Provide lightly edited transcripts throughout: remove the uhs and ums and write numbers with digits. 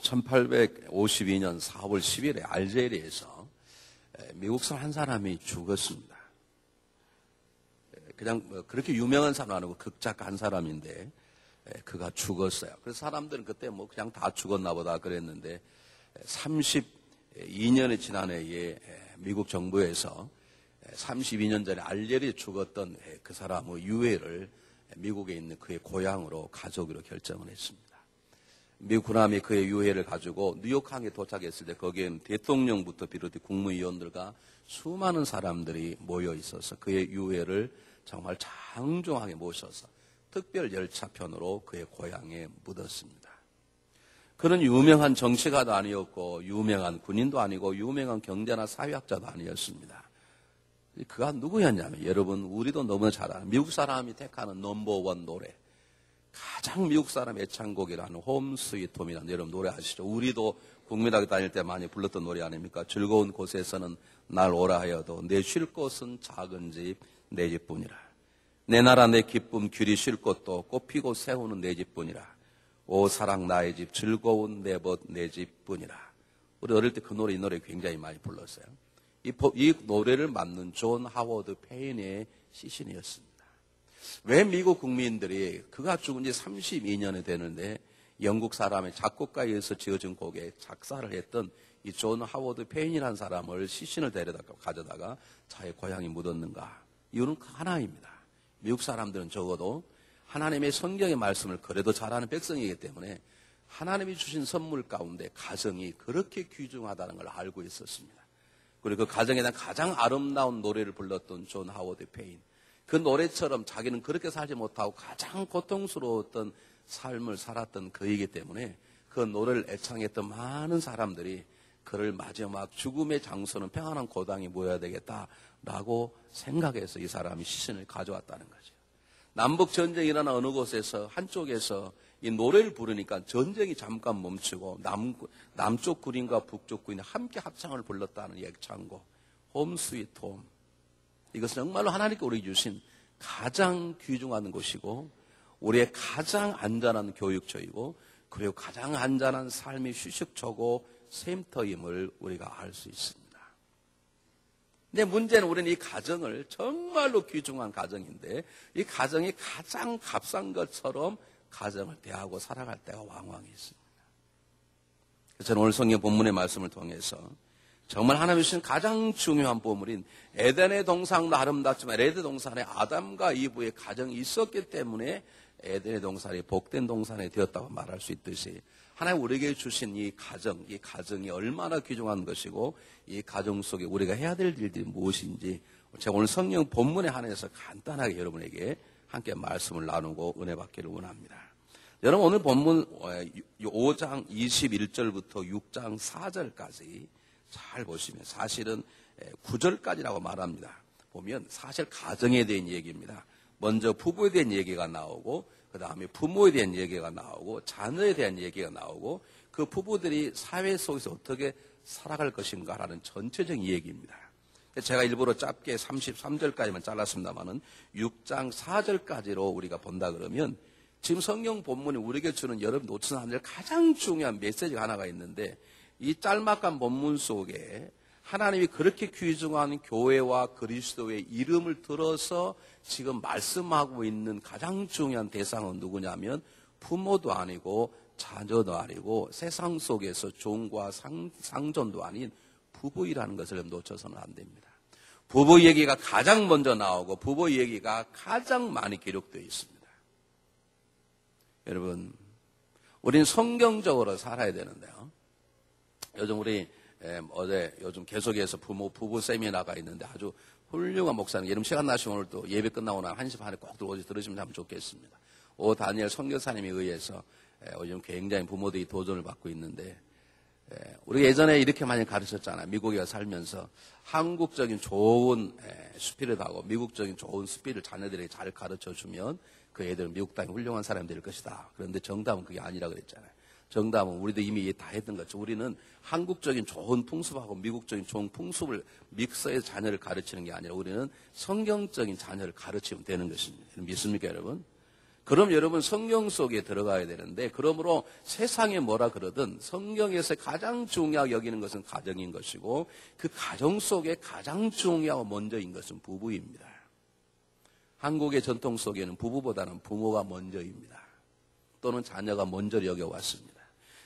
1852년 4월 10일에 알제리에서 미국 사람 한 사람이 죽었습니다. 그냥 그렇게 유명한 사람 아니고 극작가 한 사람인데 그가 죽었어요. 그래서 사람들은 그때 뭐 그냥 다 죽었나 보다 그랬는데 32년이 지난 해에 미국 정부에서 32년 전에 알제리에 죽었던 그 사람의 유해를 미국에 있는 그의 고향으로 가져오기로 결정을 했습니다. 미국 군함이 그의 유해를 가지고 뉴욕항에 도착했을 때 거기에는 대통령부터 비롯해 국무위원들과 수많은 사람들이 모여 있어서 그의 유해를 정말 장중하게 모셔서 특별 열차편으로 그의 고향에 묻었습니다. 그는 유명한 정치가도 아니었고 유명한 군인도 아니고 유명한 경제나 사회학자도 아니었습니다. 그가 누구였냐면 여러분 우리도 너무나 잘 아는 미국 사람이 택하는 넘버원 노래, 가장 미국 사람 애창곡이라는 홈 스위트 홈이라는 여러분 노래 아시죠? 우리도 국민학교 다닐 때 많이 불렀던 노래 아닙니까? 즐거운 곳에서는 날 오라 하여도 내 쉴 곳은 작은 집 내 집뿐이라. 내 나라 내 기쁨 귤이 쉴 곳도 꽃피고 새우는 내 집뿐이라. 오 사랑 나의 집 즐거운 내 벗 내 집뿐이라. 우리 어릴 때 그 노래 이 노래 굉장히 많이 불렀어요. 이 노래를 만든 존 하워드 페인의 시신이었습니다. 왜 미국 국민들이 그가 죽은 지 32년이 되는데 영국 사람의 작곡가에 의해서 지어진 곡에 작사를 했던 이 존 하워드 페인이라는 사람을 시신을 데려다가 가져다가 자기 고향에 묻었는가? 이유는 하나입니다. 미국 사람들은 적어도 하나님의 성경의 말씀을 그래도 잘 아는 백성이기 때문에 하나님이 주신 선물 가운데 가정이 그렇게 귀중하다는 걸 알고 있었습니다. 그리고 그 가정에 대한 가장 아름다운 노래를 불렀던 존 하워드 페인. 그 노래처럼 자기는 그렇게 살지 못하고 가장 고통스러웠던 삶을 살았던 그이기 때문에 그 노래를 애창했던 많은 사람들이 그를 마지막 죽음의 장소는 평안한 고당에 모여야 되겠다라고 생각해서 이 사람이 시신을 가져왔다는 거죠. 남북 전쟁이 일어나 어느 곳에서 한쪽에서 이 노래를 부르니까 전쟁이 잠깐 멈추고 남쪽 군인과 북쪽 군인이 함께 합창을 불렀다는 애창곡 홈 스위트 홈. 이것은 정말로 하나님께 우리에게 주신 가장 귀중한 것이고 우리의 가장 안전한 교육처이고 그리고 가장 안전한 삶의 휴식처고 쉼터임을 우리가 알 수 있습니다. 근데 문제는 우리는 이 가정을 정말로 귀중한 가정인데 이 가정이 가장 값싼 것처럼 가정을 대하고 살아갈 때가 왕왕 있습니다. 그래서 저는 오늘 성경 본문의 말씀을 통해서 정말 하나님이 주신 가장 중요한 보물인 에덴의 동산도 아름답지만 에덴의 동산에 아담과 이브의 가정이 있었기 때문에 에덴의 동산이 복된 동산이 되었다고 말할 수 있듯이 하나님 우리에게 주신 이 가정이 얼마나 귀중한 것이고 이 가정 속에 우리가 해야 될 일들이 무엇인지 제가 오늘 성경 본문에 한해서 간단하게 여러분에게 함께 말씀을 나누고 은혜 받기를 원합니다. 여러분 오늘 본문 5장 21절부터 6장 4절까지 잘 보시면 사실은 9절까지라고 말합니다. 보면 사실 가정에 대한 얘기입니다. 먼저 부부에 대한 얘기가 나오고 그 다음에 부모에 대한 얘기가 나오고 자녀에 대한 얘기가 나오고 그 부부들이 사회 속에서 어떻게 살아갈 것인가라는 전체적인 얘기입니다. 제가 일부러 짧게 33절까지만 잘랐습니다만은 6장 4절까지로 우리가 본다 그러면 지금 성경 본문이 우리에게 주는 여러분 놓치는 한 가장 중요한 메시지가 하나가 있는데 이 짤막한 본문 속에 하나님이 그렇게 귀중한 교회와 그리스도의 이름을 들어서 지금 말씀하고 있는 가장 중요한 대상은 누구냐면 부모도 아니고 자녀도 아니고 세상 속에서 종과 상전도 아닌 부부이라는 것을 놓쳐서는 안 됩니다. 부부 얘기가 가장 먼저 나오고 부부 얘기가 가장 많이 기록되어 있습니다. 여러분, 우리는 성경적으로 살아야 되는데요. 요즘 계속해서 부부 세미나가 있는데 아주 훌륭한 목사님, 여러분 시간 나시면 오늘 또 예배 끝나고 나면 1시 반에 꼭 들어오셔서 들으시면 참 좋겠습니다. 오 다니엘 선교사님에 의해서 요즘 굉장히 부모들이 도전을 받고 있는데 우리가 예전에 이렇게 많이 가르쳤잖아요. 미국에 살면서 한국적인 좋은 스피릿하고 미국적인 좋은 스피릿을 자녀들에게 잘 가르쳐주면 그 애들은 미국 땅에 훌륭한 사람이 될 것이다. 그런데 정답은 그게 아니라 그랬잖아요. 정답은 우리도 이미 다 했던 거죠. 우리는 한국적인 좋은 풍습하고 미국적인 좋은 풍습을 믹서해서 자녀를 가르치는 게 아니라 우리는 성경적인 자녀를 가르치면 되는 것입니다. 믿습니까 여러분? 그럼 여러분 성경 속에 들어가야 되는데, 그러므로 세상에 뭐라 그러든 성경에서 가장 중요하게 여기는 것은 가정인 것이고, 그 가정 속에 가장 중요하고 먼저인 것은 부부입니다. 한국의 전통 속에는 부부보다는 부모가 먼저입니다. 또는 자녀가 먼저 여겨왔습니다.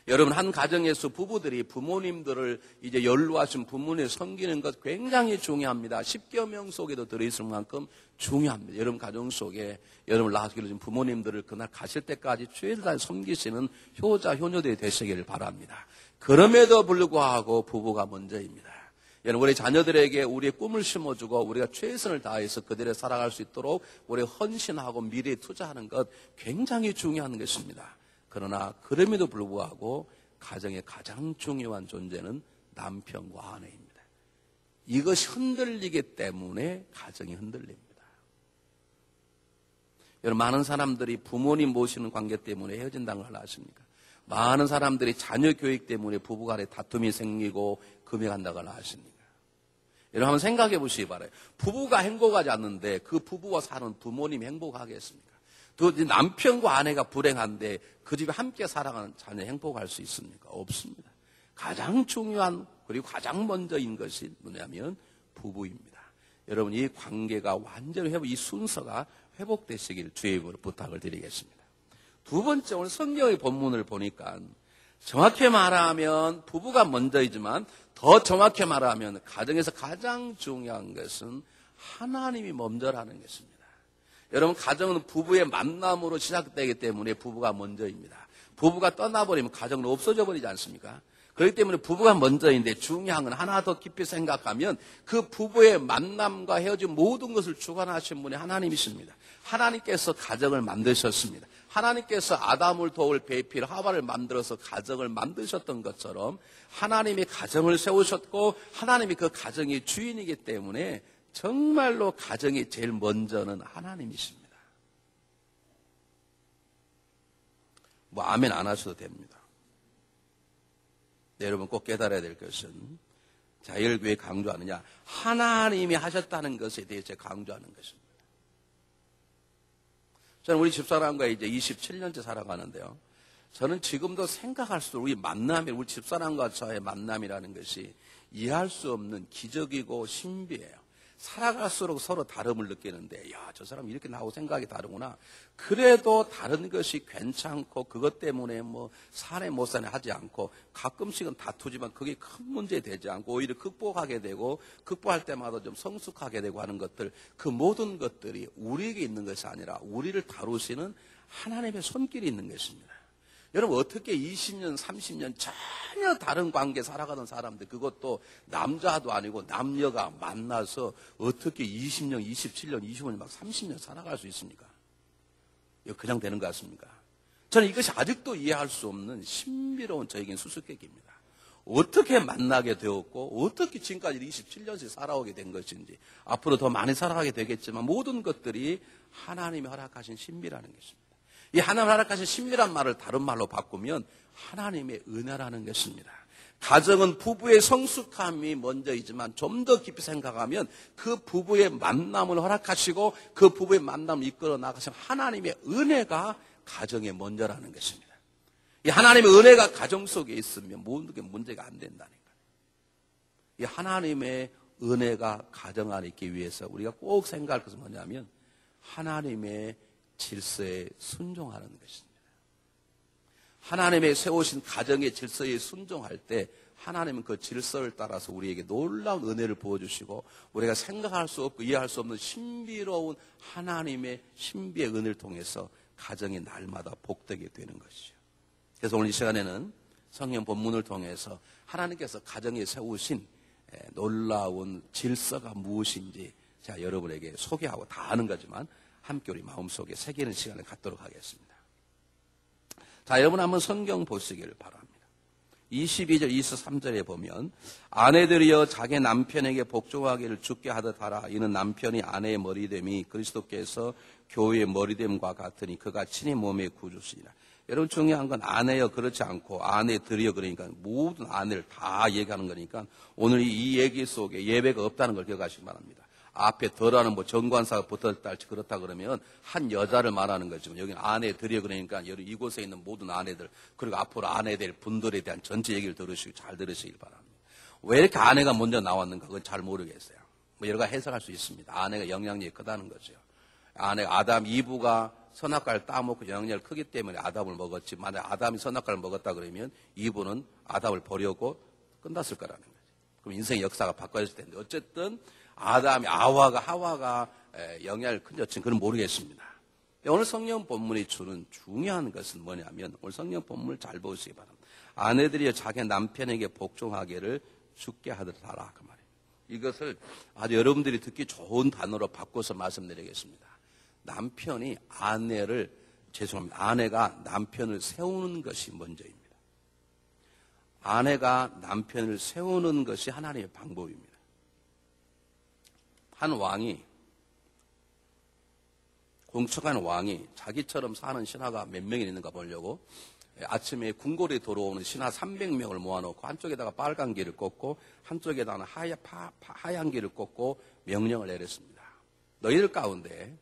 여러분, 한 가정에서 부부들이 부모님들을 이제 연로하신 부모님을 섬기는 것 굉장히 중요합니다. 10여 명 속에도 들어있을 만큼 중요합니다. 여러분 가정 속에 여러분 낳아서 기르신 부모님들을 그날 가실 때까지 최대한 섬기시는 효자, 효녀들이 되시기를 바랍니다. 그럼에도 불구하고 부부가 먼저입니다. 여러분, 우리 자녀들에게 우리의 꿈을 심어주고 우리가 최선을 다해서 그들을 살아갈 수 있도록 우리가 헌신하고 미래에 투자하는 것 굉장히 중요한 것입니다. 그러나 그럼에도 불구하고 가정의 가장 중요한 존재는 남편과 아내입니다. 이것이 흔들리기 때문에 가정이 흔들립니다. 여러분, 많은 사람들이 부모님 모시는 관계 때문에 헤어진다는 걸 아십니까? 많은 사람들이 자녀 교육 때문에 부부간에 다툼이 생기고 금해간다는 걸 아십니까? 여러분, 한번 생각해 보시기 바라요. 부부가 행복하지 않는데 그 부부와 사는 부모님이 행복하겠습니까? 또 남편과 아내가 불행한데 그 집에 함께 살아가는 자녀 행복할 수 있습니까? 없습니다. 가장 중요한 그리고 가장 먼저인 것이 뭐냐면 부부입니다. 여러분, 이 관계가 완전히 이 순서가 회복되시길 주의 이름으로 부탁을 드리겠습니다. 두 번째, 오늘 성경의 본문을 보니까 정확히 말하면 부부가 먼저이지만 더 정확히 말하면 가정에서 가장 중요한 것은 하나님이 먼저라는 것입니다. 여러분, 가정은 부부의 만남으로 시작되기 때문에 부부가 먼저입니다. 부부가 떠나버리면 가정은 없어져 버리지 않습니까? 그렇기 때문에 부부가 먼저인데 중요한 건 하나 더 깊이 생각하면 그 부부의 만남과 헤어진 모든 것을 주관하신 분이 하나님이십니다. 하나님께서 가정을 만드셨습니다. 하나님께서 아담을 도울 배필 하와를 만들어서 가정을 만드셨던 것처럼 하나님이 가정을 세우셨고 하나님이 그 가정의 주인이기 때문에 정말로 가정이 제일 먼저는 하나님이십니다. 뭐 아멘 안 하셔도 됩니다. 네, 여러분 꼭 깨달아야 될 것은 자율교회 강조하느냐, 하나님이 하셨다는 것에 대해서 강조하는 것입니다. 저는 우리 집사람과 이제 27년째 살아가는데요. 저는 지금도 생각할수록 우리 만남이, 우리 집사람과 저의 만남이라는 것이 이해할 수 없는 기적이고 신비해요. 살아갈수록 서로 다름을 느끼는데, 야, 저 사람 이렇게 나하고 생각이 다르구나. 그래도 다른 것이 괜찮고 그것 때문에 뭐 사내 못 사내 하지 않고 가끔씩은 다투지만 그게 큰 문제 되지 않고 오히려 극복하게 되고 극복할 때마다 좀 성숙하게 되고 하는 것들, 그 모든 것들이 우리에게 있는 것이 아니라 우리를 다루시는 하나님의 손길이 있는 것입니다. 여러분, 어떻게 20년, 30년 전혀 다른 관계 살아가던 사람들, 그것도 남자도 아니고 남녀가 만나서 어떻게 20년, 27년, 25년, 막 30년 살아갈 수 있습니까? 이거 그냥 되는 것 같습니까? 저는 이것이 아직도 이해할 수 없는 신비로운 저에겐 수수께끼입니다. 어떻게 만나게 되었고 어떻게 지금까지 27년씩 살아오게 된 것인지, 앞으로 더 많이 살아가게 되겠지만 모든 것들이 하나님이 허락하신 신비라는 것입니다. 이 하나님 허락하신 신비란 말을 다른 말로 바꾸면 하나님의 은혜라는 것입니다. 가정은 부부의 성숙함이 먼저이지만 좀 더 깊이 생각하면 그 부부의 만남을 허락하시고 그 부부의 만남을 이끌어 나가신 하나님의 은혜가 가정의 먼저라는 것입니다. 이 하나님의 은혜가 가정 속에 있으면 모든 게 문제가 안 된다는 거예요. 이 하나님의 은혜가 가정 안에 있기 위해서 우리가 꼭 생각할 것은 뭐냐면 하나님의 질서에 순종하는 것입니다. 하나님의 세우신 가정의 질서에 순종할 때 하나님은 그 질서를 따라서 우리에게 놀라운 은혜를 부어주시고 우리가 생각할 수 없고 이해할 수 없는 신비로운 하나님의 신비의 은혜를 통해서 가정이 날마다 복되게 되는 것이죠. 그래서 오늘 이 시간에는 성경 본문을 통해서 하나님께서 가정에 세우신 놀라운 질서가 무엇인지 제가 여러분에게 소개하고 다 아는 거지만 함께 우리 마음속에 새기는 시간을 갖도록 하겠습니다. 자, 여러분 한번 성경 보시기를 바랍니다. 22절, 23절에 보면 아내들이여 자기 남편에게 복종하기를 주께 하듯 하라. 이는 남편이 아내의 머리됨이 그리스도께서 교회의 머리됨과 같으니 그가 친히 몸의 구주시니라. 여러분 중요한 건 아내여 그렇지 않고 아내들이여 그러니까 모든 아내를 다 얘기하는 거니까 오늘 이 얘기 속에 예배가 없다는 걸 기억하시기 바랍니다. 앞에 덜하는 뭐 정관사가 붙었다 할지 그렇다 그러면 한 여자를 말하는 거죠. 여기는 아내들이요. 그러니까 이곳에 있는 모든 아내들, 그리고 앞으로 아내 될 분들에 대한 전체 얘기를 들으시고 잘 들으시길 바랍니다. 왜 이렇게 아내가 먼저 나왔는가? 그건 잘 모르겠어요. 뭐 여러 가지 해석할 수 있습니다. 아내가 영향력이 크다는 거죠. 아내가 아담, 이브가 선악과를 따먹고 영향력이 크기 때문에 아담을 먹었지. 만약 아담이 선악과를 먹었다 그러면 이브는 아담을 버리고 끝났을 거라는 거죠. 그럼 인생의 역사가 바꿔졌을 텐데 어쨌든 아담이 하와가 영향을 큰 여친 그건 모르겠습니다. 오늘 성경 본문이 주는 중요한 것은 뭐냐면 오늘 성경 본문을 잘 보시기 바랍니다. 아내들이 자기 남편에게 복종하기를 죽게 하더라 그 말이에요. 이것을 아주 여러분들이 듣기 좋은 단어로 바꿔서 말씀드리겠습니다. 남편이 아내가 남편을 세우는 것이 먼저입니다. 아내가 남편을 세우는 것이 하나님의 방법입니다. 한 왕이, 공척한 왕이 자기처럼 사는 신하가 몇 명이 있는가 보려고 아침에 궁궐에 들어오는 신하 300명을 모아놓고 한쪽에다가 빨간 길을 꽂고 한쪽에다가 하얀 길을 꽂고 명령을 내렸습니다. 너희들 가운데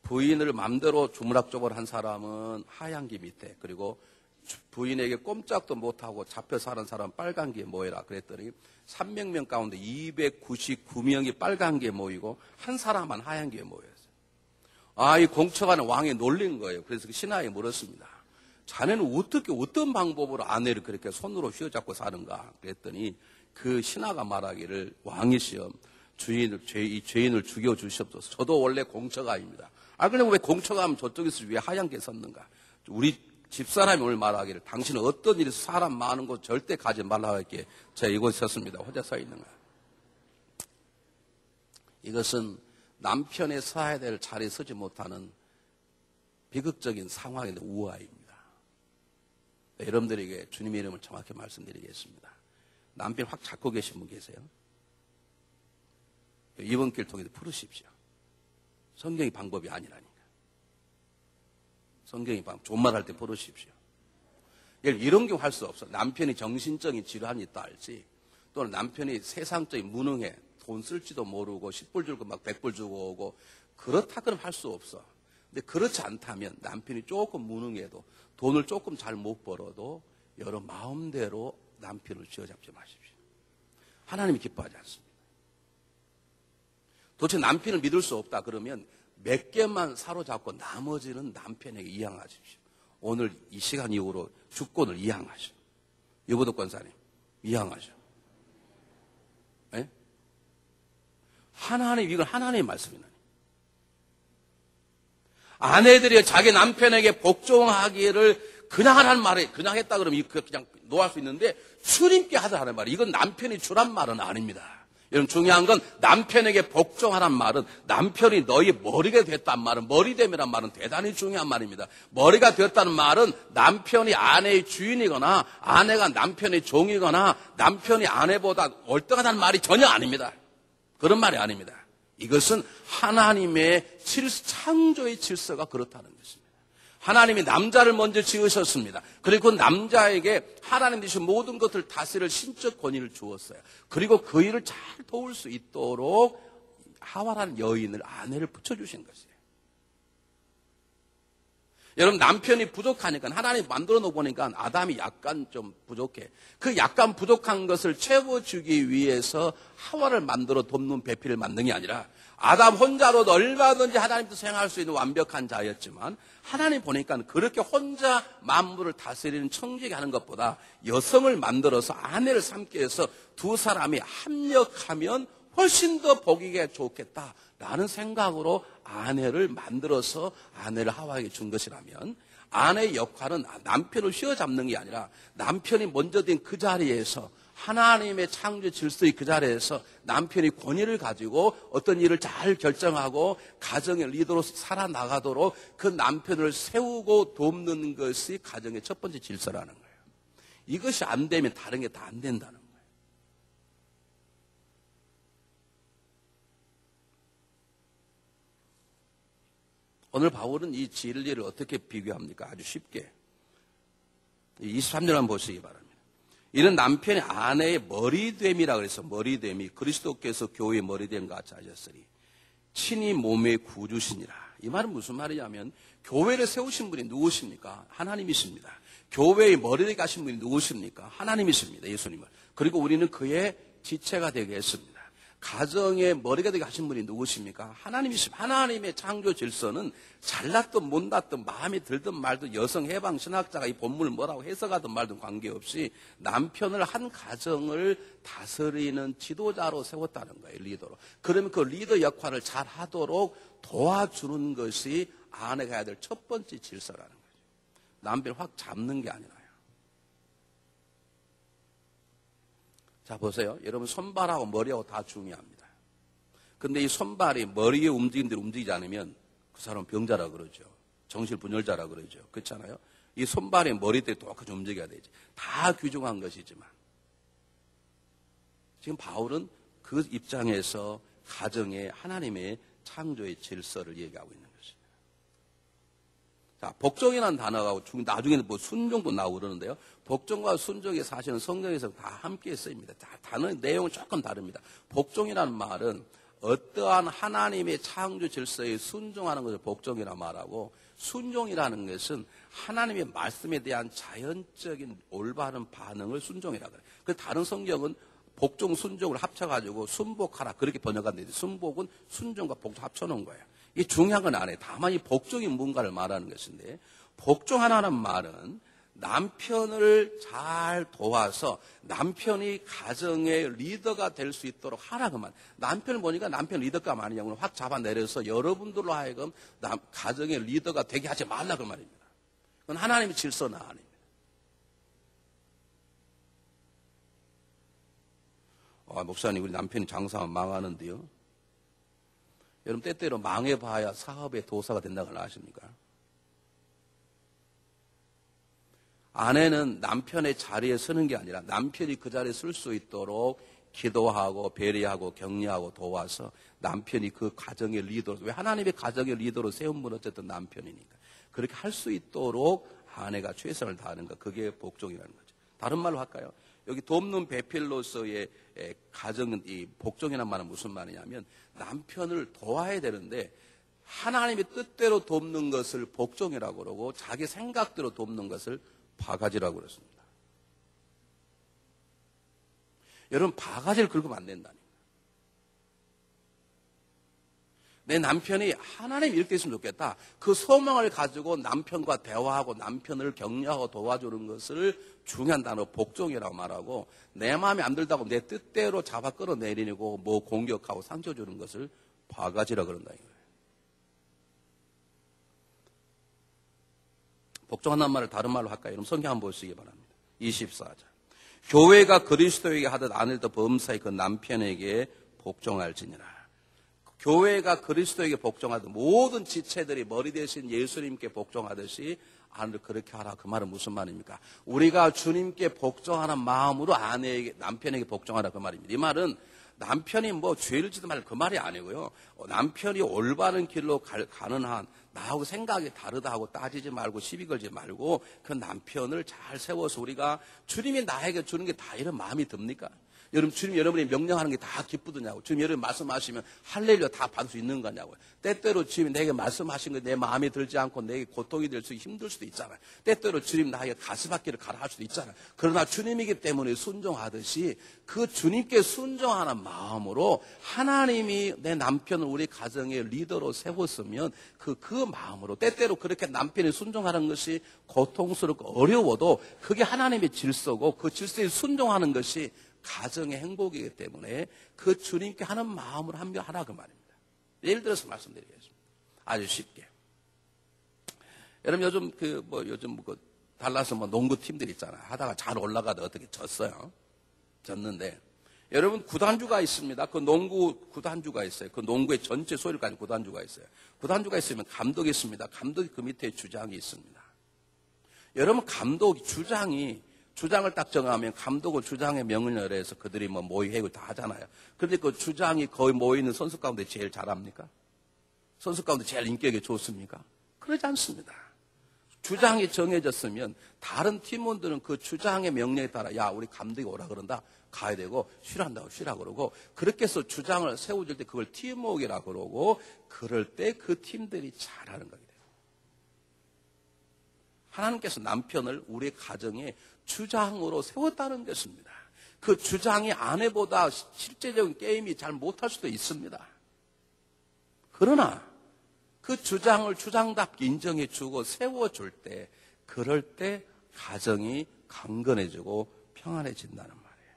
부인을 마음대로 주물럭주물 한 사람은 하얀 길 밑에, 그리고 부인에게 꼼짝도 못하고 잡혀 사는 사람은 빨간 길에 모여라 그랬더니 300명 가운데 299명이 빨간 길에 모이고 한 사람만 하얀 길에 모였어요. 이 공처가는 왕이 놀린 거예요. 그래서 그 신하에 물었습니다. 자네는 어떻게 어떤 방법으로 아내를 그렇게 손으로 휘어잡고 사는가 그랬더니 그 신하가 말하기를 왕이시여 이 죄인을 죽여주시옵소서. 저도 원래 공처가입니다. 그럼 왜 공처가면 저쪽에서 왜 하얀 게 섰는가? 우리 집사람이 오늘 말하기를 당신은 어떤 일에서 사람 많은 곳 절대 가지 말라고 했기에 제가 이곳에 섰습니다. 혼자 서 있는 거야. 이것은 남편의 서야 될 자리에 서지 못하는 비극적인 상황인데 우아입니다. 여러분들에게 주님의 이름을 정확히 말씀드리겠습니다. 남편 확 잡고 계신 분 계세요? 이번 길 통해서 풀으십시오. 성경이 방법이 아니라니까. 성경이 존말할 때 풀으십시오. 이런 경우 할 수 없어. 남편이 정신적인 질환이 있다 할지, 또는 남편이 세상적인 무능해, 돈 쓸지도 모르고 10불 주고 막 100불 주고 오고, 그렇다 그러면 할 수 없어. 근데 그렇지 않다면 남편이 조금 무능해도 돈을 조금 잘 못 벌어도 여러 마음대로 남편을 쥐어잡지 마십시오. 하나님이 기뻐하지 않습니다. 도대체 남편을 믿을 수 없다 그러면 몇 개만 사로잡고 나머지는 남편에게 이양하십시오. 오늘 이 시간 이후로 주권을 이양하시오. 여보도 권사님 이양하시오. 네? 이건 하나님의 말씀이나니. 아내들이 자기 남편에게 복종하기를 그냥 하라는 말에 그냥 했다 그러면 그냥 놓을 수 있는데 주님께 하라는 말이, 이건 남편이 주란 말은 아닙니다. 여러분 중요한 건 남편에게 복종하란 말은 남편이 너희 머리가 됐단 말은, 머리됨이란 말은 대단히 중요한 말입니다. 머리가 되었다는 말은 남편이 아내의 주인이거나 아내가 남편의 종이거나 남편이 아내보다 월등하다는 말이 전혀 아닙니다. 그런 말이 아닙니다. 이것은 하나님의 창조의 질서가 그렇다는 것입니다. 하나님이 남자를 먼저 지으셨습니다. 그리고 그 남자에게 하나님 주신 모든 것을 다스릴 신적 권위를 주었어요. 그리고 그 일을 잘 도울 수 있도록 하와라는 여인을, 아내를 붙여주신 것이에요. 여러분 남편이 부족하니까 하나님 만들어 놓으니까 아담이 약간 좀 부족해. 그 약간 부족한 것을 채워주기 위해서 하와를 만들어 돕는 배필을 만든 게 아니라 아담 혼자로도 얼마든지 하나님도 생각할 수 있는 완벽한 자였지만 하나님 보니까 그렇게 혼자 만물을 다스리는 청지기 하는 것보다 여성을 만들어서 아내를 삼게 해서 두 사람이 합력하면 훨씬 더 보기가 좋겠다라는 생각으로 아내를 만들어서 아내를 하와에게 준 것이라면, 아내의 역할은 남편을 휘어잡는 게 아니라 남편이 먼저 된 그 자리에서 하나님의 창조 질서의 그 자리에서 남편이 권위를 가지고 어떤 일을 잘 결정하고 가정의 리더로 살아나가도록 그 남편을 세우고 돕는 것이 가정의 첫 번째 질서라는 거예요. 이것이 안 되면 다른 게 다 안 된다는 거예요. 오늘 바울은 이 진리를 어떻게 비교합니까? 아주 쉽게 23절 한번 보시기 바랍니다. 이런 남편이 아내의 머리됨이라 그래서 머리됨이 그리스도께서 교회의 머리됨 같이 하셨으니 친히 몸의 구주시니라. 이 말은 무슨 말이냐면 교회를 세우신 분이 누구십니까? 하나님이십니다. 교회의 머리되게 하신 분이 누구십니까? 하나님이십니다. 예수님을. 그리고 우리는 그의 지체가 되게 했습니다. 가정의 머리가 되게 하신 분이 누구십니까? 하나님이십니다. 하나님의 창조 질서는 잘났든 못났든 마음에 들든 말든 여성 해방 신학자가 이 본문을 뭐라고 해석하든 말든 관계없이 남편을 한 가정을 다스리는 지도자로 세웠다는 거예요. 리더로. 그러면 그 리더 역할을 잘 하도록 도와주는 것이 아내가 해야 될 첫 번째 질서라는 거죠. 남편을 확 잡는 게 아니라요. 자, 보세요. 여러분, 손발하고 머리하고 다 중요합니다. 근데 이 손발이 머리에 움직이는 대로 움직이지 않으면 그 사람은 병자라 그러죠. 정신분열자라 그러죠. 그렇잖아요. 이 손발이 머리대로 똑같이 움직여야 되지. 다 규정한 것이지만. 지금 바울은 그 입장에서 가정의 하나님의 창조의 질서를 얘기하고 있는 것입니다. 자, 복종이라는 단어가 나중에는 뭐 순종도 나오고 그러는데요. 복종과 순종이 사실은 성경에서 다 함께 쓰입니다. 단어 내용은 조금 다릅니다. 복종이라는 말은 어떠한 하나님의 창조 질서에 순종하는 것을 복종이라 말하고, 순종이라는 것은 하나님의 말씀에 대한 자연적인 올바른 반응을 순종이라 그래요. 그 다른 성경은 복종, 순종을 합쳐가지고 순복하라 그렇게 번역한데, 순복은 순종과 복종 합쳐놓은 거예요. 이게 중요한 건 아니에요. 다만 이 복종이 뭔가를 말하는 것인데, 복종하라는 말은 남편을 잘 도와서 남편이 가정의 리더가 될 수 있도록 하라 그 말. 남편을 보니까 남편 리더감 아니냐고 확 잡아내려서 여러분들로 하여금 가정의 리더가 되게 하지 말라 그 말입니다. 그건 하나님의 질서는 아닙니다. 목사님, 우리 남편이 장사하면 망하는데요. 여러분, 때때로 망해봐야 사업의 도사가 된다는 걸 아십니까? 아내는 남편의 자리에 서는 게 아니라 남편이 그 자리에 설 수 있도록 기도하고 배려하고 격려하고 도와서 남편이 그 가정의 리더로, 왜 하나님의 가정의 리더로 세운 분은 어쨌든 남편이니까 그렇게 할 수 있도록 아내가 최선을 다하는 것, 그게 복종이라는 거죠. 다른 말로 할까요? 여기 돕는 배필로서의 가정은, 이 복종이라는 말은 무슨 말이냐면 남편을 도와야 되는데 하나님의 뜻대로 돕는 것을 복종이라고 그러고 자기 생각대로 돕는 것을 바가지라고 그랬습니다. 여러분, 바가지를 긁으면 안 된다니까. 내 남편이 하나님 이렇게 했으면 좋겠다. 그 소망을 가지고 남편과 대화하고 남편을 격려하고 도와주는 것을 중요한 단어 복종이라고 말하고, 내 마음에 안 들다고 내 뜻대로 잡아 끌어내리고 뭐 공격하고 상처 주는 것을 바가지라고 그런다 이거예요. 복종한다는 말을 다른 말로 할까요? 여러분, 성경 한번 보시기 바랍니다. 24절. 교회가 그리스도에게 하듯 아내도 범사에 그 남편에게 복종할지니라. 교회가 그리스도에게 복종하듯 모든 지체들이 머리 대신 예수님께 복종하듯이 아내를 그렇게 하라. 그 말은 무슨 말입니까? 우리가 주님께 복종하는 마음으로 아내에게, 남편에게 복종하라 그 말입니다. 이 말은 남편이 뭐 죄를 지도 말 그 말이 아니고요. 남편이 올바른 길로 가는 한 나하고 생각이 다르다 하고 따지지 말고 시비 걸지 말고 그 남편을 잘 세워서 우리가 주님이 나에게 주는 게 다 이런 마음이 듭니까? 여러분, 주님 여러분이 명령하는 게 다 기쁘더냐고. 주님 여러분 말씀하시면 할렐루야 다 받을 수 있는 거냐고요. 때때로 주님이 내게 말씀하신 거 내 마음에 들지 않고 내게 고통이 될 수 힘들 수도 있잖아요. 때때로 주님 나에게 가시밭길을 가라 할 수도 있잖아요. 그러나 주님이기 때문에 순종하듯이 그 주님께 순종하는 마음으로 하나님이 내 남편을 우리 가정의 리더로 세웠으면 그 마음으로 때때로 그렇게 남편이 순종하는 것이 고통스럽고 어려워도 그게 하나님의 질서고 그 질서에 순종하는 것이 가정의 행복이기 때문에 그 주님께 하는 마음으로 하라 그 말입니다. 예를 들어서 말씀드리겠습니다. 아주 쉽게. 여러분, 요즘 달라서 농구 팀들 있잖아요. 하다가 잘 올라가다 어떻게 졌어요. 졌는데 여러분, 구단주가 있습니다. 그 농구 구단주가 있어요. 그 농구의 전체 소리를 가진 구단주가 있어요. 구단주가 있으면 감독이 있습니다. 감독이 그 밑에 주장이 있습니다. 여러분, 주장을 딱 정하면 감독은 주장의 명령을 해서 그들이 모의회의를 다 하잖아요. 그런데 그 주장이 거의 모이는 선수 가운데 제일 잘합니까? 선수 가운데 제일 인격이 좋습니까? 그러지 않습니다. 주장이 정해졌으면 다른 팀원들은 그 주장의 명령에 따라 야 우리 감독이 오라 그런다 가야 되고 쉬란다고 쉬라 그러고 그렇게 해서 주장을 세워줄 때 그걸 팀워크라 그러고 그럴 때 그 팀들이 잘하는 거게 돼요. 하나님께서 남편을 우리 가정에 주장으로 세웠다는 것입니다. 그 주장이 아내보다 실제적인 게임이 잘 못할 수도 있습니다. 그러나 그 주장을 주장답게 인정해 주고 세워줄 때 그럴 때 가정이 강건해지고 평안해진다는 말이에요.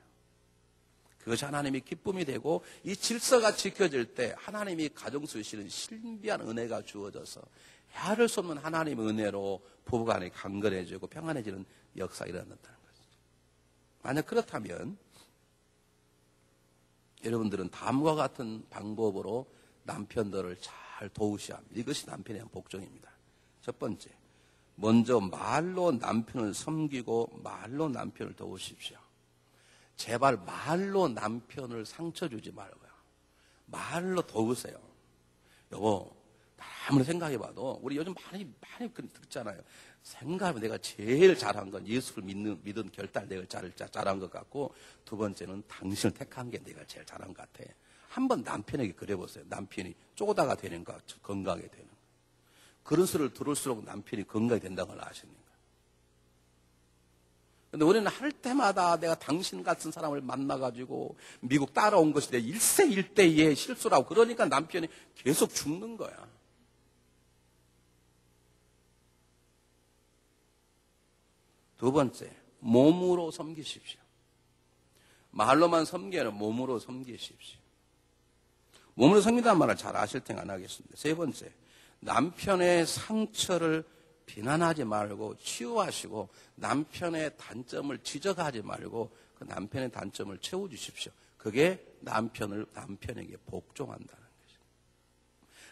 그것이 하나님의 기쁨이 되고 이 질서가 지켜질 때 하나님이 가정 쓰시는 신비한 은혜가 주어져서 헤아릴 수 없는 하나님의 은혜로 부부간이 강건해지고 평안해지는 역사가 일어난다는 거죠. 만약 그렇다면 여러분들은 다음과 같은 방법으로 남편들을 잘 도우셔야 합니다. 이것이 남편에 대한 복종입니다. 첫 번째, 먼저 말로 남편을 섬기고 말로 남편을 도우십시오. 제발 말로 남편을 상처 주지 말고요. 말로 도우세요. 여보, 아무리 생각해봐도 우리 요즘 많이 듣잖아요. 생각하면 내가 제일 잘한 건 예수를 믿은 결단 내가 잘한 것 같고 두 번째는 당신을 택한 게 내가 제일 잘한 것 같아. 한번 남편에게 그래보세요. 남편이 쪼다가 되는가 건강하게 되는가. 그런 소리를 들을수록 남편이 건강이 된다는 걸 아십니까? 근데 우리는 할 때마다 내가 당신 같은 사람을 만나가지고 미국 따라온 것이 내 일생일대의 실수라고 그러니까 남편이 계속 죽는 거야. 두 번째, 몸으로 섬기십시오. 말로만 섬기는 몸으로 섬기십시오. 몸으로 섬긴다는 말을 잘 아실 테니 안 하겠습니다. 세 번째, 남편의 상처를 비난하지 말고 치유하시고 남편의 단점을 지적하지 말고 그 남편의 단점을 채워주십시오. 그게 남편에게 복종한다는 것입니다.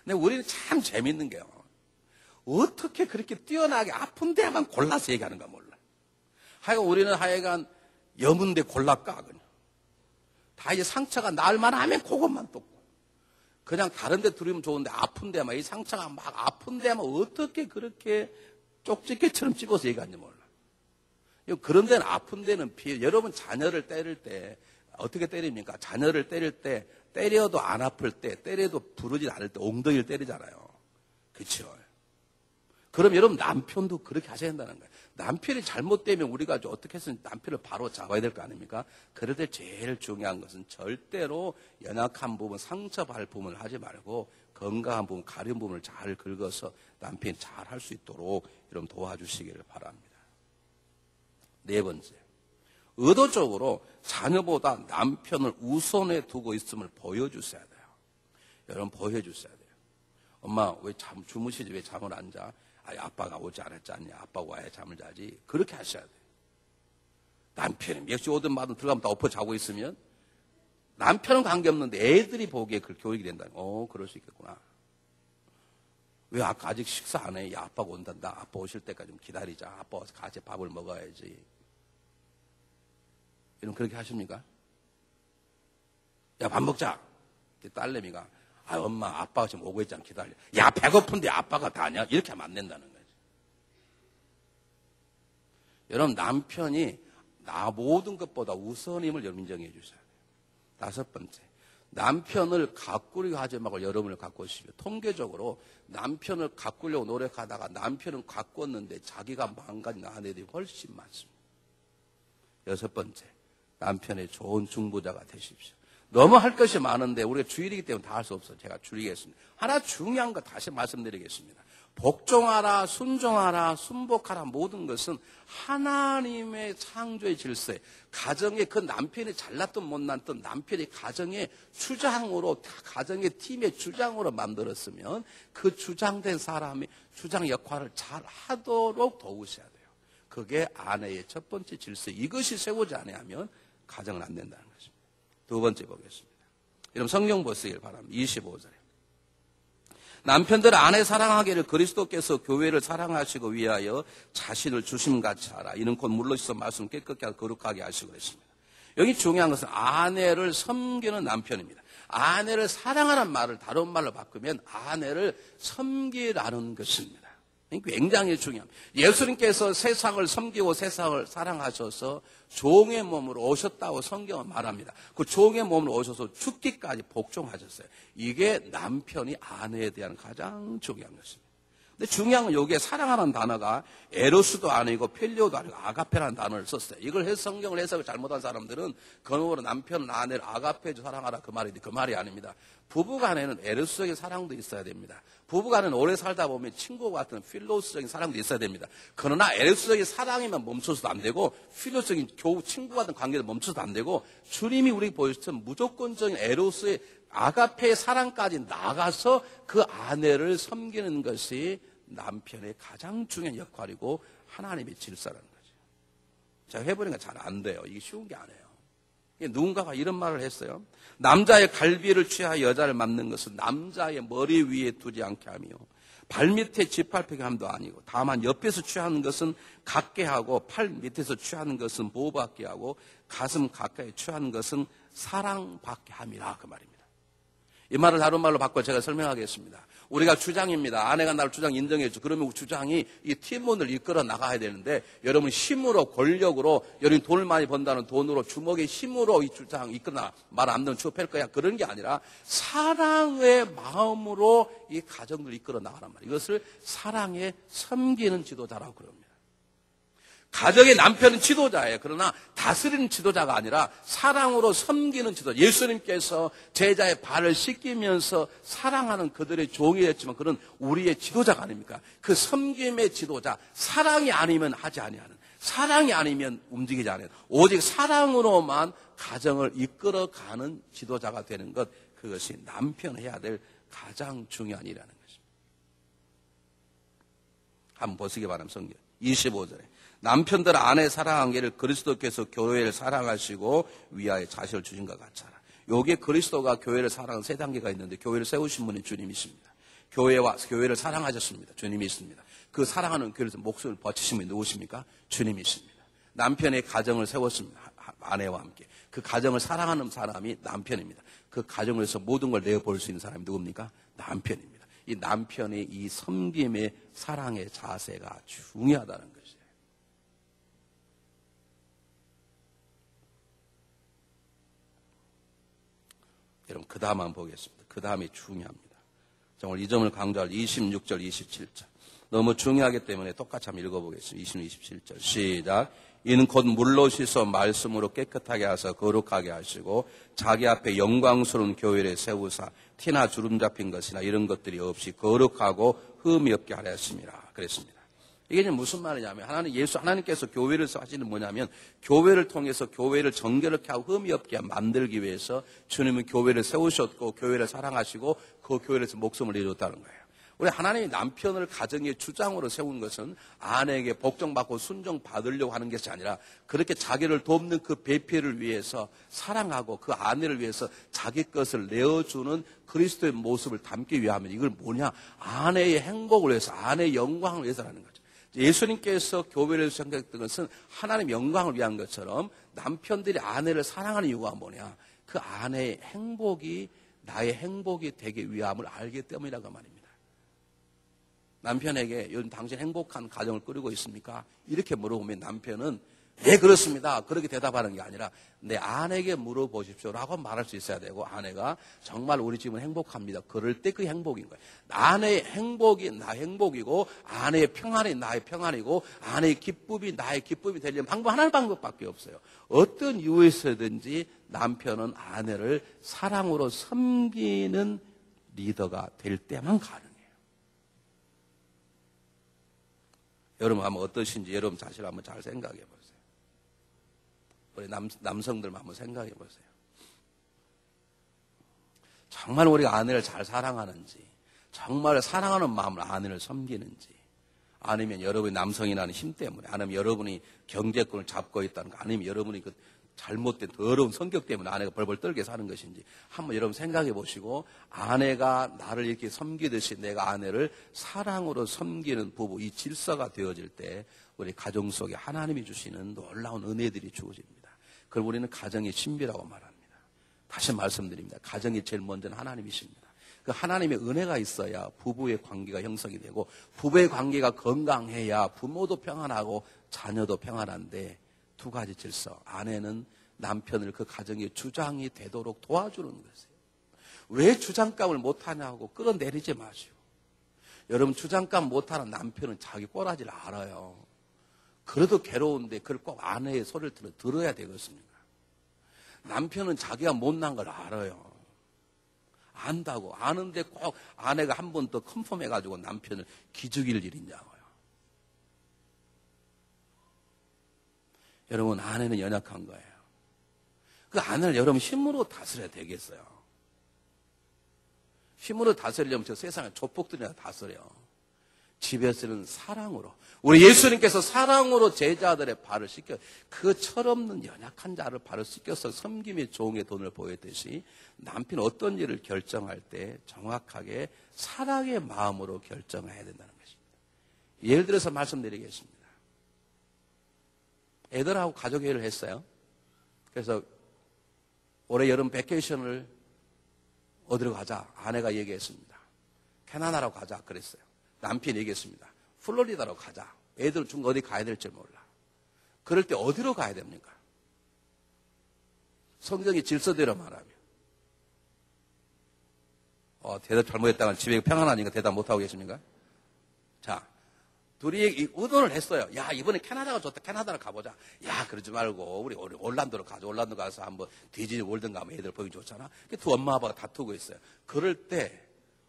근데 우리는 참 재밌는 게요. 어떻게 그렇게 뛰어나게 아픈 데만 골라서 얘기하는가 몰라. 하여간 우리는 여문데 골라까 그냥. 다 이제 상처가 날만 하면 그것만 또 그냥 다른 데 들으면 좋은데 아픈 데만 이 상처가 막 아픈 데만 어떻게 그렇게 쪽집게처럼 찝어서 얘기하는지 몰라. 그런 데는 아픈 데는 피해. 여러분 자녀를 때릴 때 어떻게 때립니까? 자녀를 때릴 때 때려도 안 아플 때 때려도 부르지 않을 때 엉덩이를 때리잖아요. 그렇죠? 그럼 여러분 남편도 그렇게 하셔야 한다는 거예요. 남편이 잘못되면 우리가 어떻게 해서 남편을 바로 잡아야 될 거 아닙니까? 그럴 때 제일 중요한 것은 절대로 연약한 부분, 상처받을 부분을 하지 말고 건강한 부분, 가려운 부분을 잘 긁어서 남편이 잘 할 수 있도록 여러분 도와주시기를 바랍니다. 네 번째, 의도적으로 자녀보다 남편을 우선에 두고 있음을 보여주셔야 돼요. 여러분 보여주셔야 돼요. 엄마 왜 주무시지 왜 잠을 안 자? 아빠가 오지 않았지 않냐? 아빠가 와야 잠을 자지. 그렇게 하셔야 돼요. 남편이 몇 시 오든 마든 들어가면 다 엎어 자고 있으면 남편은 관계없는데 애들이 보기에 그 교육이 된다는 거예요. 그럴 수 있겠구나. 왜 아직 식사 안 해? 야, 아빠가 온단다. 아빠 오실 때까지 좀 기다리자. 아빠 와서 같이 밥을 먹어야지. 여러분 그렇게 하십니까? 야, 밥 먹자. 딸내미가 엄마 아빠가 지금 오고 있잖아. 기다려. 야, 배고픈데 아빠가 다냐? 이렇게 하면 안 된다는 거지. 여러분 남편이 나 모든 것보다 우선임을 여러분 인정해 주셔야 돼요. 다섯 번째, 남편을 가꾸려고 하지 말고 여러분을 가꾸시고 통계적으로 남편을 가꾸려고 노력하다가 남편은 가꿨는데 자기가 망가진 아내들이 훨씬 많습니다. 여섯 번째, 남편의 좋은 중보자가 되십시오. 너무 할 것이 많은데 우리가 주일이기 때문에 다 할 수 없어요. 제가 줄이겠습니다. 하나 중요한 거 다시 말씀드리겠습니다. 복종하라, 순종하라, 순복하라 모든 것은 하나님의 창조의 질서에 가정의 그 남편이 잘났든 못났든 남편이 가정의 주장으로 가정의 팀의 주장으로 만들었으면 그 주장된 사람이 주장 역할을 잘 하도록 도우셔야 돼요. 그게 아내의 첫 번째 질서. 이것이 세우지 않으면 가정은 안 된다는 것입니다. 두 번째 보겠습니다. 여러분 성경 보시길 바랍니다. 25절에 남편들 아내 사랑하기를 그리스도께서 교회를 사랑하시고 위하여 자신을 주심같이 하라. 이는 곧 물러서 말씀 깨끗게 하고 거룩하게 하시고 그랬습니다. 여기 중요한 것은 아내를 섬기는 남편입니다. 아내를 사랑하는 말을 다른 말로 바꾸면 아내를 섬기라는 것입니다. 굉장히 중요합니다. 예수님께서 세상을 섬기고 세상을 사랑하셔서 종의 몸으로 오셨다고 성경은 말합니다. 그 종의 몸으로 오셔서 죽기까지 복종하셨어요. 이게 남편이 아내에 대한 가장 중요한 것입니다. 근데 중요한 건 여기에 사랑하는 단어가 에로스도 아니고 필리오도 아니고 아가페라는 단어를 썼어요. 이걸 성경을 해석을 잘못한 사람들은 그놈으로 남편은 아내를 아가페로 사랑하라 그 말인데 그 말이 아닙니다. 부부간에는 에로스적인 사랑도 있어야 됩니다. 부부간에는 오래 살다 보면 친구 같은 필로스적인 사랑도 있어야 됩니다. 그러나 에로스적인 사랑이면 멈춰서도 안 되고 필로스적인 친구 같은 관계도 멈춰서도 안 되고 주님이 우리에게 보여주신 무조건적인 에로스의 아가페의 사랑까지 나가서 그 아내를 섬기는 것이 남편의 가장 중요한 역할이고 하나님의 질서라는 거죠. 제가 해보니까 잘 안 돼요. 이게 쉬운 게 아니에요. 누군가가 이런 말을 했어요. 남자의 갈비를 취하여 여자를 만든 것은 남자의 머리 위에 두지 않게 하며 발밑에 짓밟히게 함도 아니고 다만 옆에서 취하는 것은 갖게 하고 팔 밑에서 취하는 것은 보호받게 하고 가슴 가까이 취하는 것은 사랑받게 함이라 그 말입니다. 이 말을 다른 말로 바꿔 제가 설명하겠습니다. 우리가 주장입니다. 아내가 나를 주장 인정해줘. 그러면 주장이 이 팀원을 이끌어 나가야 되는데 여러분 힘으로 권력으로 여러분 돈을 많이 번다는 돈으로 주먹의 힘으로 이 주장 이끌어 말 안 듣는 추업할 거야. 그런 게 아니라 사랑의 마음으로 이 가정을 이끌어 나가란 말이에요. 이것을 사랑에 섬기는 지도자라고 그럽니다. 가정의 남편은 지도자예요. 그러나 다스리는 지도자가 아니라 사랑으로 섬기는 지도자. 예수님께서 제자의 발을 씻기면서 사랑하는 그들의 종이 됐지만 그는 우리의 지도자가 아닙니까? 그 섬김의 지도자. 사랑이 아니면 하지 아니하는, 사랑이 아니면 움직이지 않는, 오직 사랑으로만 가정을 이끌어가는 지도자가 되는 것, 그것이 남편 해야 될 가장 중요한 일이라는 것입니다. 한번 보시기 바랍니다. 성경 25절에 남편들 아내 사랑하기를 그리스도께서 교회를 사랑하시고 위하여 자신을 주신 것 같아라. 여기에 그리스도가 교회를 사랑하는 세 단계가 있는데 교회를 세우신 분이 주님이십니다. 교회를 사랑하셨습니다. 주님이 있습니다. 그 사랑하는 교회에서 목숨을 바치신 분이 누구십니까? 주님이십니다. 남편의 가정을 세웠습니다. 아내와 함께. 그 가정을 사랑하는 사람이 남편입니다. 그 가정을 위해서 모든 걸 내어볼 수 있는 사람이 누굽니까? 남편입니다. 이 남편의 이 섬김의 사랑의 자세가 중요하다는 것이에요. 여러분 그 다음 한번 보겠습니다. 그 다음이 중요합니다. 정말 이 점을 강조할 26절, 27절. 너무 중요하기 때문에 똑같이 한번 읽어보겠습니다. 26, 27절 시작. 이는 곧 물로 씻어 말씀으로 깨끗하게 하사 거룩하게 하시고 자기 앞에 영광스러운 교회를 세우사 티나 주름 잡힌 것이나 이런 것들이 없이 거룩하고 흠이 없게 하려 했습니다. 그랬습니다. 이게 이제 무슨 말이냐면 하나님께서 교회를 하시는 뭐냐면 교회를 통해서 교회를 정결하게 하고 흠이 없게 만들기 위해서 주님은 교회를 세우셨고 교회를 사랑하시고 그 교회에서 목숨을 내줬다는 거예요. 우리 하나님이 남편을 가정의 주장으로 세운 것은 아내에게 복종받고 순종받으려고 하는 것이 아니라 그렇게 자기를 돕는 그 배필을 위해서 사랑하고 그 아내를 위해서 자기 것을 내어주는 그리스도의 모습을 담기 위하면 이걸 뭐냐? 아내의 행복을 위해서, 아내의 영광을 위해서라는 거죠. 예수님께서 교회를 생각했던 것은 하나님의 영광을 위한 것처럼 남편들이 아내를 사랑하는 이유가 뭐냐? 그 아내의 행복이 나의 행복이 되기 위함을 알기 때문이라고 말입니다. 남편에게 요즘 당신 행복한 가정을 꾸리고 있습니까? 이렇게 물어보면 남편은 네 그렇습니다. 그렇게 대답하는 게 아니라 내 아내에게 물어보십시오라고 말할 수 있어야 되고 아내가 정말 우리 집은 행복합니다. 그럴 때 그 행복인 거예요. 아내의 행복이 나의 행복이고 아내의 평안이 나의 평안이고 아내의 기쁨이 나의 기쁨이 되려면 방법 하나의 방법밖에 없어요. 어떤 이유에서든지 남편은 아내를 사랑으로 섬기는 리더가 될 때만 가능해요. 여러분 한번 어떠신지 여러분 자신을 한번 잘 생각해 보세요. 우리 남성들만 한번 생각해 보세요. 정말 우리가 아내를 잘 사랑하는지, 정말 사랑하는 마음으로 아내를 섬기는지, 아니면 여러분이 남성이라는 힘 때문에, 아니면 여러분이 경제권을 잡고 있다는 거, 아니면 여러분이 그 잘못된 더러운 성격 때문에 아내가 벌벌 떨게 사는 것인지 한번 여러분 생각해 보시고 아내가 나를 이렇게 섬기듯이 내가 아내를 사랑으로 섬기는 부부, 이 질서가 되어질 때 우리 가정 속에 하나님이 주시는 놀라운 은혜들이 주어집니다. 그걸 우리는 가정의 신비라고 말합니다. 다시 말씀드립니다. 가정이 제일 먼저는 하나님이십니다. 그 하나님의 은혜가 있어야 부부의 관계가 형성이 되고 부부의 관계가 건강해야 부모도 평안하고 자녀도 평안한데 두 가지 질서. 아내는 남편을 그 가정의 주장이 되도록 도와주는 것이에요. 왜 주장감을 못하냐고 끌어내리지 마시오. 여러분 주장감 못하는 남편은 자기 꼬라지를 알아요. 그래도 괴로운데 그걸 꼭 아내의 소리를 들어야 되겠습니까? 남편은 자기가 못난 걸 알아요. 안다고. 아는데 꼭 아내가 한 번 더 컨펌해가지고 남편을 기죽일 일이냐고요. 여러분 아내는 연약한 거예요. 그 아내를 여러분 힘으로 다스려야 되겠어요. 힘으로 다스리려면 저 세상에 조폭들이나 다스려. 집에서는 사랑으로. 우리 예수님께서 사랑으로 제자들의 발을 씻겨 그 철없는 연약한 자를 발을 씻겨서 섬김의 종의 돈을 보였듯이 남편 어떤 일을 결정할 때 정확하게 사랑의 마음으로 결정해야 된다는 것입니다. 예를 들어서 말씀드리겠습니다. 애들하고 가족회의를 했어요. 그래서 올해 여름 베케이션을 어디로 가자 아내가 얘기했습니다. 캐나다로 가자 그랬어요. 남편이 얘기했습니다. 플로리다로 가자. 애들 중 어디 가야 될지 몰라. 그럴 때 어디로 가야 됩니까? 성경의 질서대로 말하면. 대답 잘못했다가 집에 평안하니까 대답 못하고 계십니까? 자, 둘이 의논을 했어요. 야, 이번에 캐나다가 좋다. 캐나다로 가보자. 야, 그러지 말고 우리 올란도로 가자. 올란도 가서 한번 디즈니 월드 가면 애들 보기 좋잖아. 두 엄마 아빠가 다투고 있어요. 그럴 때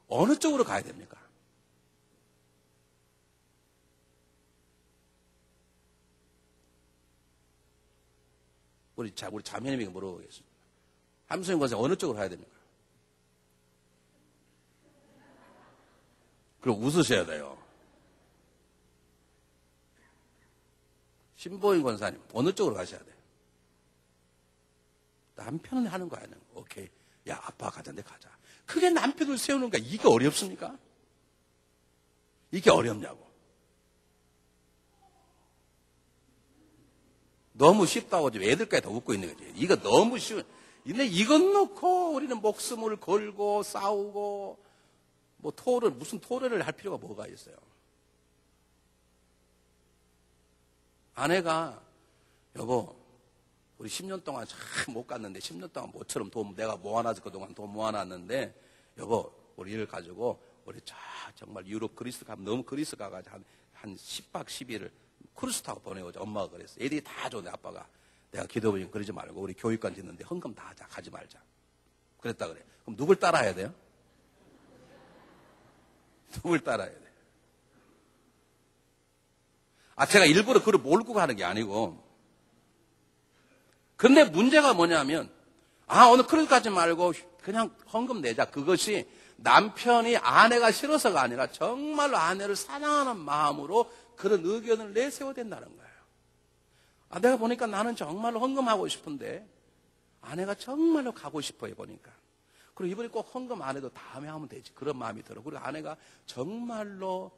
어느 쪽으로 가야 됩니까? 우리 자매님에게 물어보겠습니다. 함수님 권사 어느 쪽으로 가야 됩니까? 그럼 웃으셔야 돼요. 신보인 권사님 어느 쪽으로 가셔야 돼요? 남편은 하는 거 아니에요. 오케이. 야, 아빠 가자는데 가자. 그게 남편을 세우는 거야. 이게 어렵습니까? 이게 어렵냐고. 너무 쉽다고 지금 애들까지 다 웃고 있는 거지. 이거 너무 쉬운. 근데 이것 놓고 우리는 목숨을 걸고 싸우고 뭐 무슨 토론을 할 필요가 뭐가 있어요. 아내가 여보 우리 10년 동안 참 못 갔는데 10년 동안 모처럼 돈 내가 모아놨을 그동안 돈 모아놨는데 여보 우리 이를 가지고 우리 정말 유럽 그리스 가면 너무 그리스 가가지고 한 10박 10일을 크루즈 타고 보내오자. 엄마가 그랬어. 애들이 다 줘. 내 아빠가. 내가 기도보니 그러지 말고 우리 교육관 짓는데 헌금 다 하자. 가지 말자. 그랬다 그래. 그럼 누굴 따라야 돼요? 누굴 따라야 돼? 제가 일부러 그걸 몰고 가는 게 아니고. 근데 문제가 뭐냐면 오늘 크루즈 가지 말고 그냥 헌금 내자. 그것이 남편이 아내가 싫어서가 아니라 정말로 아내를 사랑하는 마음으로 그런 의견을 내세워야 된다는 거예요. 내가 보니까 나는 정말로 헌금하고 싶은데 아내가 정말로 가고 싶어요 보니까. 그리고 이번에 꼭 헌금 안 해도 다음에 하면 되지. 그런 마음이 들어. 그리고 아내가 정말로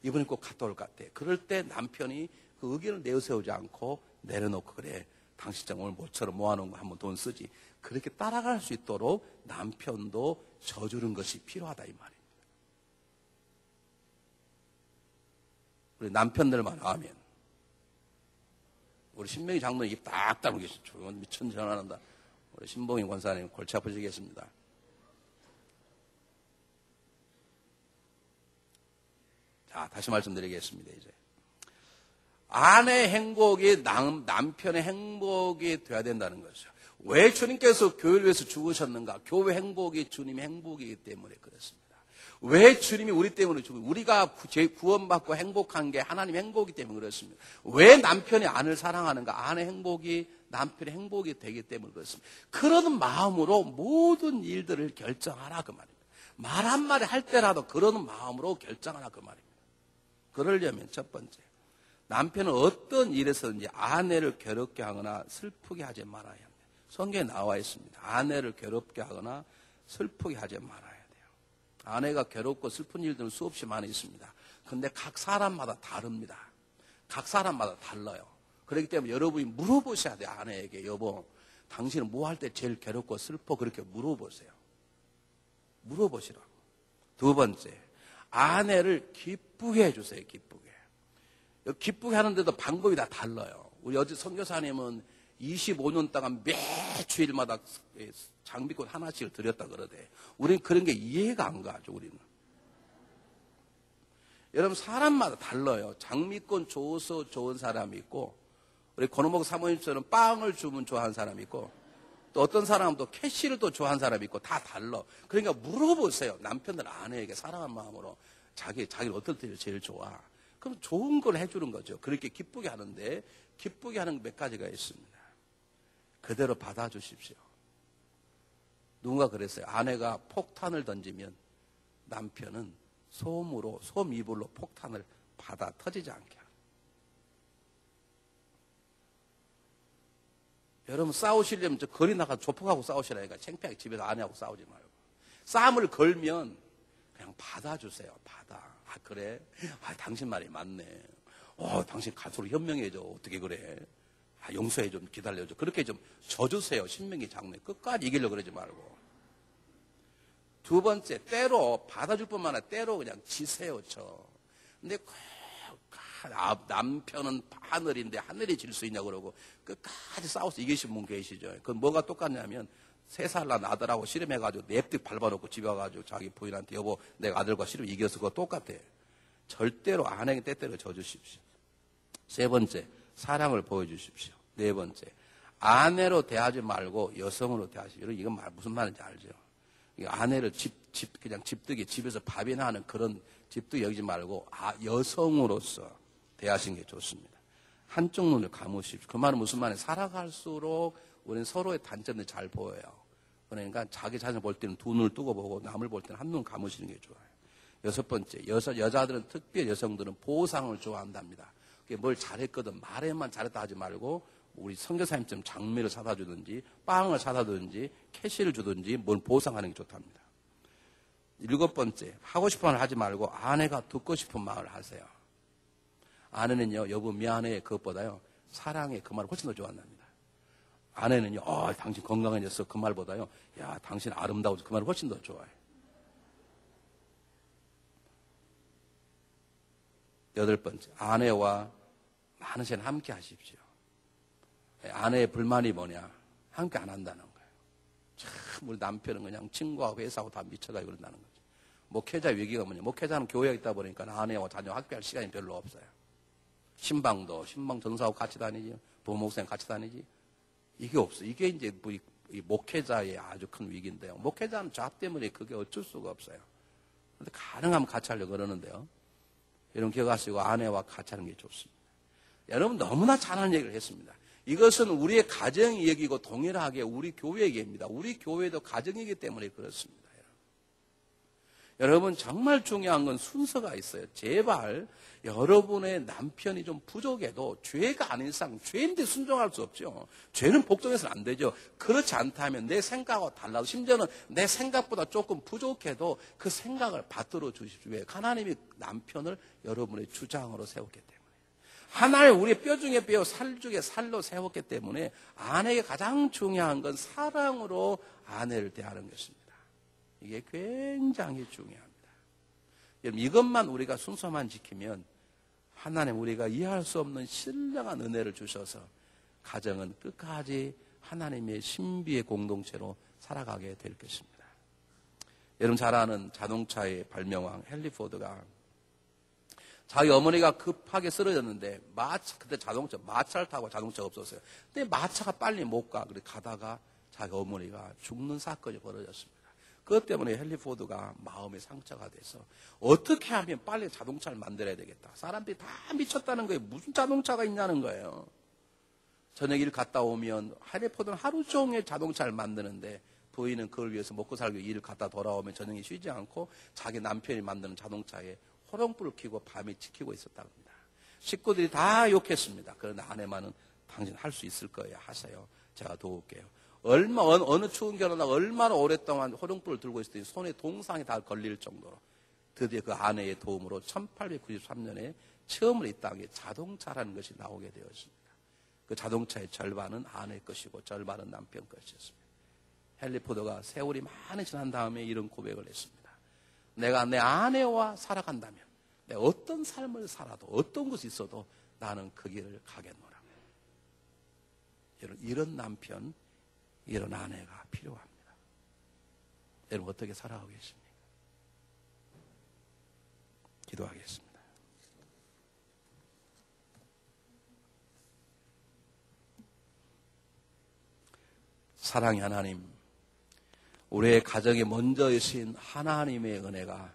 이번에 꼭 갔다 올 것 같아. 그럴 때 남편이 그 의견을 내세우지 않고 내려놓고 그래. 당신 장 오늘 모처럼 모아놓은 거 한번 돈 쓰지. 그렇게 따라갈 수 있도록 남편도 져주는 것이 필요하다 이 말이에요. 우리 남편들만 하면 우리 신명희 장로님 입 딱 다물고 계시죠. 미천 전화한다. 우리 신봉인 권사님 골치 아프시겠습니다. 자, 다시 말씀드리겠습니다. 이제 아내의 행복이 남편의 행복이 돼야 된다는 것이죠. 왜 주님께서 교회를 위해서 죽으셨는가? 교회 행복이 주님의 행복이기 때문에 그렇습니다. 왜 주님이 우리 때문에 죽어요? 우리가 구원받고 행복한 게 하나님 행복이기 때문에 그렇습니다. 왜 남편이 아내를 사랑하는가? 아내 행복이 남편의 행복이 되기 때문에 그렇습니다. 그런 마음으로 모든 일들을 결정하라 그 말입니다. 말 한마디 할 때라도 그런 마음으로 결정하라 그 말입니다. 그러려면 첫 번째, 남편은 어떤 일에서든지 아내를 괴롭게 하거나 슬프게 하지 말아야 합니다. 성경에 나와 있습니다. 아내를 괴롭게 하거나 슬프게 하지 말아야 돼요. 아내가 괴롭고 슬픈 일들은 수없이 많이 있습니다. 그런데 각 사람마다 다릅니다. 각 사람마다 달라요. 그렇기 때문에 여러분이 물어보셔야 돼요. 아내에게. 여보, 당신은 뭐 할 때 제일 괴롭고 슬퍼? 그렇게 물어보세요. 물어보시라고. 두 번째, 아내를 기쁘게 해주세요. 기쁘게 하는데도 방법이 다 달라요. 우리 어제 선교사님은 25년 동안 매주일마다 장미꽃 하나씩을 드렸다 그러대. 우리는 그런 게 이해가 안 가죠. 우리는. 여러분, 사람마다 달라요. 장미꽃 줘서 좋은 사람이 있고, 우리 권호목 사모님처럼 빵을 주면 좋아하는 사람이 있고, 또 어떤 사람은 또 캐시를 또 좋아하는 사람이 있고, 다 달라. 그러니까 물어보세요. 남편들 아내에게 사랑한 마음으로 자기를 어떨 때 제일 좋아. 그럼 좋은 걸 해주는 거죠. 그렇게 기쁘게 하는데, 기쁘게 하는 몇 가지가 있습니다. 그대로 받아주십시오. 누군가 그랬어요. 아내가 폭탄을 던지면 남편은 솜이불로 폭탄을 받아 터지지 않게 하는. 여러분, 싸우시려면 저 거리 나가 조폭하고 싸우시라니까. 창피하게 집에서 아내하고 싸우지 말고. 싸움을 걸면 그냥 받아주세요. 아, 그래? 아, 당신 말이 맞네. 당신 갈수록 현명해져. 어떻게 그래? 아, 용서해 좀 기다려줘. 그렇게 좀 져주세요. 신명기 장로에. 끝까지 이기려고 그러지 말고. 두 번째, 때로 받아줄 뿐만 아니라 때로 그냥 지세요, 근데 남편은 하늘인데 하늘이 질 수 있냐고 그러고 끝까지 싸워서 이기신 분 계시죠. 그건 뭐가 똑같냐면 3살 난 아들하고 씨름해가지고 냅득 밟아놓고 집에 와가지고 자기 부인한테 여보 내가 아들과 씨름 이겨서 그거 똑같아. 절대로 아내에게 때때로 져주십시오. 세 번째, 사랑을 보여주십시오. 네 번째, 아내로 대하지 말고 여성으로 대하십시오. 이건 무슨 말인지 알죠? 아내를 그냥 집뜨기, 집에서 밥이나 하는 그런 집뜨기 여기지 말고 여성으로서 대하시는 게 좋습니다. 한쪽 눈을 감으십시오. 그 말은 무슨 말이에요? 살아갈수록 우리는 서로의 단점을 잘 보여요. 그러니까 자기 자신을 볼 때는 두 눈을 뜨고 보고 남을 볼 때는 한 눈 감으시는 게 좋아요. 여섯 번째, 여자들은 특별히 여성들은 보상을 좋아한답니다. 뭘 잘했거든 말에만 잘했다 하지 말고 우리 선교사님처럼 장미를 사다 주든지 빵을 사다 주든지 캐시를 주든지 뭘 보상하는 게 좋답니다. 일곱 번째, 하고 싶은 말 하지 말고 아내가 듣고 싶은 말을 하세요. 아내는요, 여보 미안해 그것보다요 사랑해 그 말을 훨씬 더 좋아한답니다. 아내는요, 당신 건강해졌어 그 말보다요, 야 당신 아름다워서 그 말을 훨씬 더 좋아해. 여덟 번째, 아내와 많은 시간 함께 하십시오. 아내의 불만이 뭐냐? 함께 안 한다는 거예요. 참 우리 남편은 그냥 친구하고 회사하고 다 미쳐가지고 그런다는 거죠. 목회자 위기가 뭐냐? 목회자는 교회에 있다 보니까 아내와 자녀와 함께할 시간이 별로 없어요. 신방 전사하고 같이 다니지, 부목사님 같이 다니지. 이게 없어. 이게 이제 이 목회자의 아주 큰 위기인데요. 목회자는 잡 때문에 그게 어쩔 수가 없어요. 그런데 가능하면 같이 하려고 그러는데요. 여러분 기억하시고 아내와 같이 하는 게 좋습니다. 여러분 너무나 잘하는 얘기를 했습니다. 이것은 우리의 가정의 얘기고 동일하게 우리 교회의 얘기입니다. 우리 교회도 가정이기 때문에 그렇습니다. 여러분 정말 중요한 건 순서가 있어요. 제발 여러분의 남편이 좀 부족해도 죄가 아닌 이상 죄인데 순종할 수 없죠. 죄는 복종해서는 안 되죠. 그렇지 않다면 내 생각과 달라도 심지어는 내 생각보다 조금 부족해도 그 생각을 받들어 주십시오. 왜? 하나님이 남편을 여러분의 주장으로 세웠기 때문에. 하나님 우리의 뼈 중에 뼈, 살 중에 살로 세웠기 때문에 아내에게 가장 중요한 건 사랑으로 아내를 대하는 것입니다. 이게 굉장히 중요합니다. 여러분 이것만 우리가 순서만 지키면 하나님 우리가 이해할 수 없는 신령한 은혜를 주셔서 가정은 끝까지 하나님의 신비의 공동체로 살아가게 될 것입니다. 여러분 잘 아는 자동차의 발명왕 헨리 포드가 자기 어머니가 급하게 쓰러졌는데 그때 마차를 타고 자동차가 없었어요. 근데 마차가 빨리 못 가. 그래 가다가 자기 어머니가 죽는 사건이 벌어졌습니다. 그것 때문에 헨리 포드가 마음에 상처가 돼서 어떻게 하면 빨리 자동차를 만들어야 되겠다. 사람들이 다 미쳤다는 거예요. 무슨 자동차가 있냐는 거예요. 저녁 일 갔다 오면 헨리 포드는 하루 종일 자동차를 만드는데 부인은 그걸 위해서 먹고 살기 위해 일을 갔다 돌아오면 저녁에 쉬지 않고 자기 남편이 만드는 자동차에 호롱불을 켜고 밤에 지키고 있었다고 합니다. 식구들이 다 욕했습니다. 그런데 아내만은 당신 할 수 있을 거예요. 하세요. 제가 도울게요. 어느 추운 겨울날 얼마나 오랫동안 호롱불을 들고 있었더니 손에 동상이 다 걸릴 정도로 드디어 그 아내의 도움으로 1893년에 처음으로 이 땅에 자동차라는 것이 나오게 되었습니다. 그 자동차의 절반은 아내 것이고 절반은 남편 것이었습니다. 헨리 포드가 세월이 많이 지난 다음에 이런 고백을 했습니다. 내가 내 아내와 살아간다면 내가 어떤 삶을 살아도 어떤 것이 있어도 나는 그 길을 가겠노라. 이런 남편, 이런 아내가 필요합니다. 여러분 어떻게 살아가고 계십니까? 기도하겠습니다. 사랑의 하나님, 우리의 가정에 먼저이신 하나님의 은혜가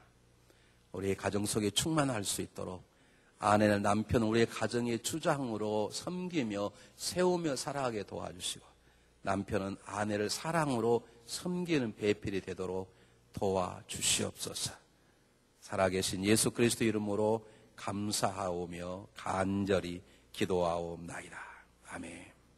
우리의 가정 속에 충만할 수 있도록 아내는 남편 우리의 가정의 주장으로 섬기며 세우며 살아가게 도와주시고 남편은 아내를 사랑으로 섬기는 배필이 되도록 도와주시옵소서. 살아계신 예수 그리스도 이름으로 감사하오며 간절히 기도하옵나이다. 아멘.